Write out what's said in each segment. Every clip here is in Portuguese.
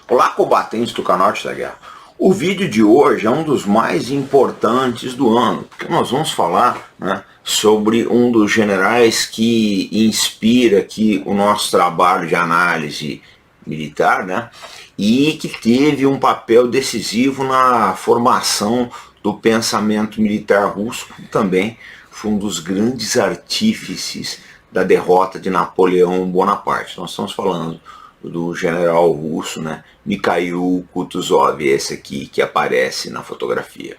Olá, combatentes do Canote da Guerra. O vídeo de hoje é um dos mais importantes do ano, porque nós vamos falar, sobre um dos generais que inspira aqui o nosso trabalho de análise militar, e que teve um papel decisivo na formação do pensamento militar russo, também foi um dos grandes artífices da derrota de Napoleão Bonaparte. Nós estamos falando do general russo, Mikhail Kutuzov, esse aqui que aparece na fotografia.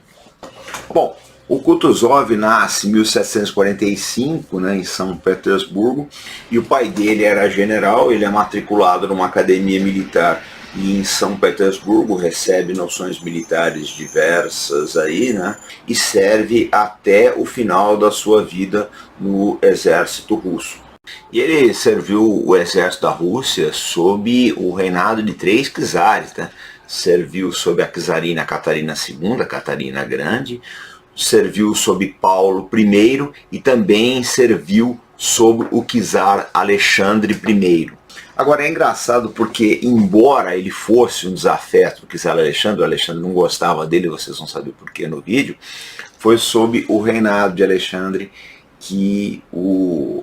Bom, o Kutuzov nasce em 1745, em São Petersburgo, e o pai dele era general. Ele é matriculado numa academia militar em São Petersburgo, recebe noções militares diversas aí, e serve até o final da sua vida no exército russo. E ele serviu o exército da Rússia sob o reinado de 3 czares, Serviu sob a czarina Catarina II, Catarina Grande, serviu sob Paulo I e também serviu sob o czar Alexandre I. Agora é engraçado porque, embora ele fosse um desafeto do czar Alexandre, o Alexandre não gostava dele, vocês vão saber porquê no vídeo, foi sob o reinado de Alexandre que o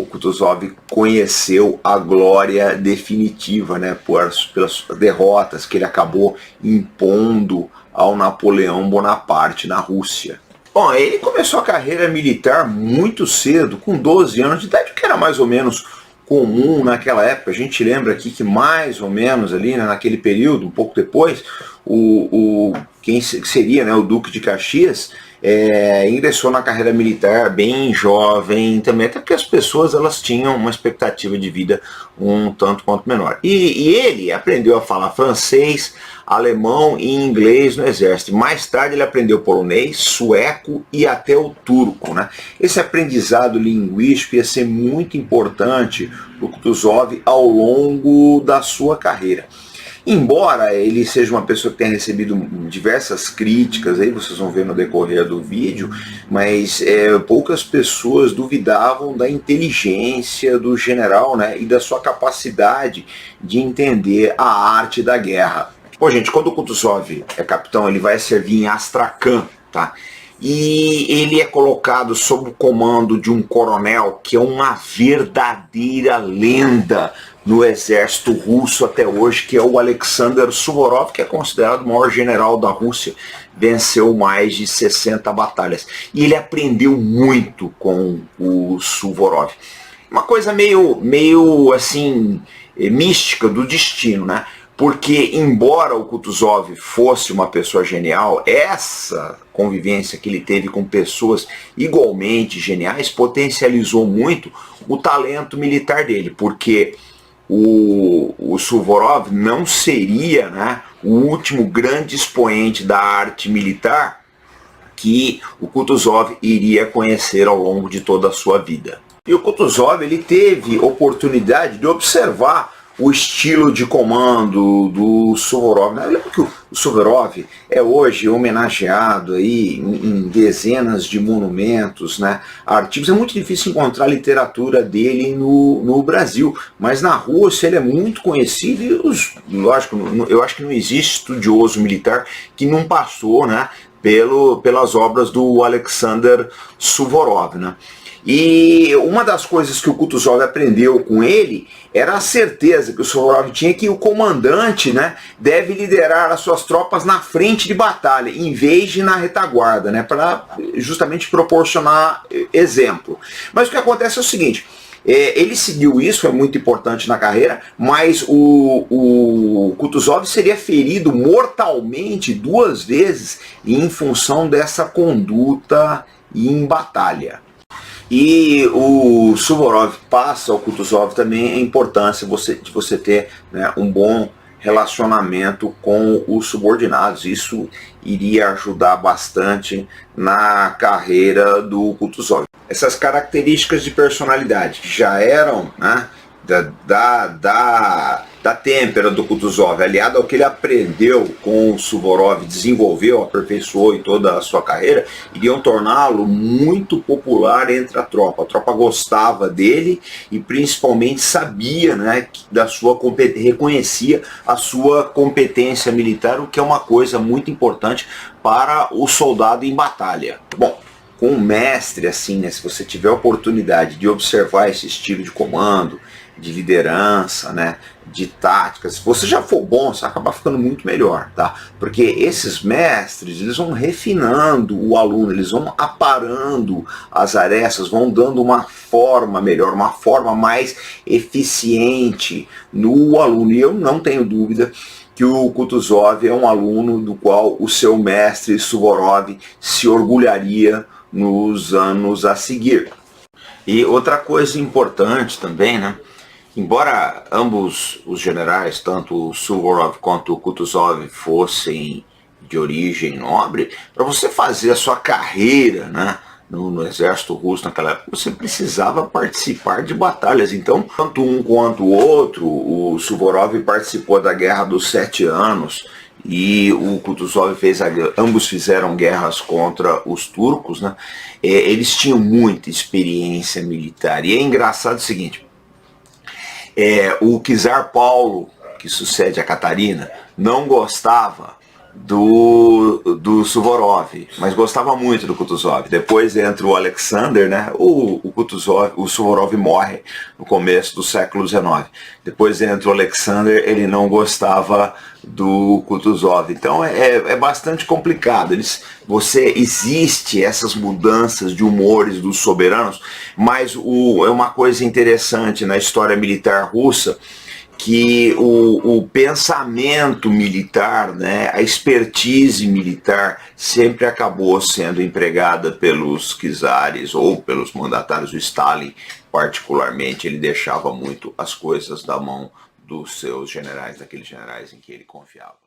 Kutuzov conheceu a glória definitiva, pelas derrotas que ele acabou impondo ao Napoleão Bonaparte na Rússia. Bom, ele começou a carreira militar muito cedo, com 12 anos de idade, que era mais ou menos comum naquela época. A gente lembra aqui que mais ou menos ali, naquele período, um pouco depois, quem seria o Duque de Caxias ingressou na carreira militar bem jovem também, até porque as pessoas elas tinham uma expectativa de vida um tanto quanto menor. E ele aprendeu a falar francês, alemão e inglês no exército. Mais tarde ele aprendeu polonês, sueco e até o turco. Esse aprendizado linguístico ia ser muito importante para o Kutuzov ao longo da sua carreira. Embora ele seja uma pessoa que tenha recebido diversas críticas, aí vocês vão ver no decorrer do vídeo, mas poucas pessoas duvidavam da inteligência do general, e da sua capacidade de entender a arte da guerra. Bom, gente, quando o Kutuzov é capitão, ele vai servir em Astrakhan, E ele é colocado sob o comando de um coronel que é uma verdadeira lenda no exército russo até hoje, que é o Alexander Suvorov, que é considerado o maior general da Rússia, venceu mais de 60 batalhas. E ele aprendeu muito com o Suvorov. Uma coisa meio assim, mística do destino, Porque, embora o Kutuzov fosse uma pessoa genial, essa convivência que ele teve com pessoas igualmente geniais potencializou muito o talento militar dele, porque o Suvorov não seria o último grande expoente da arte militar que o Kutuzov iria conhecer ao longo de toda a sua vida. E o Kutuzov ele teve oportunidade de observar o estilo de comando do Suvorov. Lembra que o Suvorov é hoje homenageado aí em dezenas de monumentos, artigos. É muito difícil encontrar literatura dele no Brasil, mas na Rússia ele é muito conhecido e, lógico, eu acho que não existe estudioso militar que não passou pelas obras do Alexander Suvorov. E uma das coisas que o Kutuzov aprendeu com ele era a certeza que o Suvorov tinha que o comandante deve liderar as suas tropas na frente de batalha, em vez de na retaguarda, para justamente proporcionar exemplo. Mas o que acontece é o seguinte, ele seguiu isso, é muito importante na carreira, mas o Kutuzov seria ferido mortalmente 2 vezes em função dessa conduta em batalha. E o Suvorov passa ao Kutuzov também a importância de você ter um bom relacionamento com os subordinados. Isso iria ajudar bastante na carreira do Kutuzov. Essas características de personalidade que já eram da da têmpera do Kutuzov, aliado ao que ele aprendeu com o Suvorov, desenvolveu, aperfeiçoou em toda a sua carreira, iriam torná-lo muito popular entre a tropa. A tropa gostava dele e principalmente sabia, né, da sua reconhecia a sua competência militar, o que é uma coisa muito importante para o soldado em batalha. Bom, com um mestre assim, né, se você tiver a oportunidade de observar esse estilo de comando, de liderança, né, de táticas, se você já for bom, você vai acabar ficando muito melhor, tá? Porque esses mestres, eles vão refinando o aluno, eles vão aparando as arestas, vão dando uma forma melhor, uma forma mais eficiente no aluno. E eu não tenho dúvida que o Kutuzov é um aluno do qual o seu mestre Suvorov se orgulharia nos anos a seguir. E outra coisa importante também, né? Embora ambos os generais, tanto o Suvorov quanto o Kutuzov, fossem de origem nobre, para você fazer a sua carreira, né, no exército russo naquela época, você precisava participar de batalhas. Então, tanto um quanto o outro, o Suvorov participou da Guerra dos 7 Anos, e o Kutuzov fez ambos fizeram guerras contra os turcos, né? Eles tinham muita experiência militar. E é engraçado o seguinte, o czar Paulo, que sucede a Catarina, não gostava do Suvorov, mas gostava muito do Kutuzov. Depois entra o Alexander, né? O Suvorov morre no começo do século XIX. Depois entra o Alexander, ele não gostava do Kutuzov. Então é bastante complicado. Existe essas mudanças de humores dos soberanos, mas é uma coisa interessante na história militar russa, que o pensamento militar, né, a expertise militar sempre acabou sendo empregada pelos czares ou pelos mandatários. O Stalin, particularmente, ele deixava muito as coisas da mão dos seus generais, daqueles generais em que ele confiava.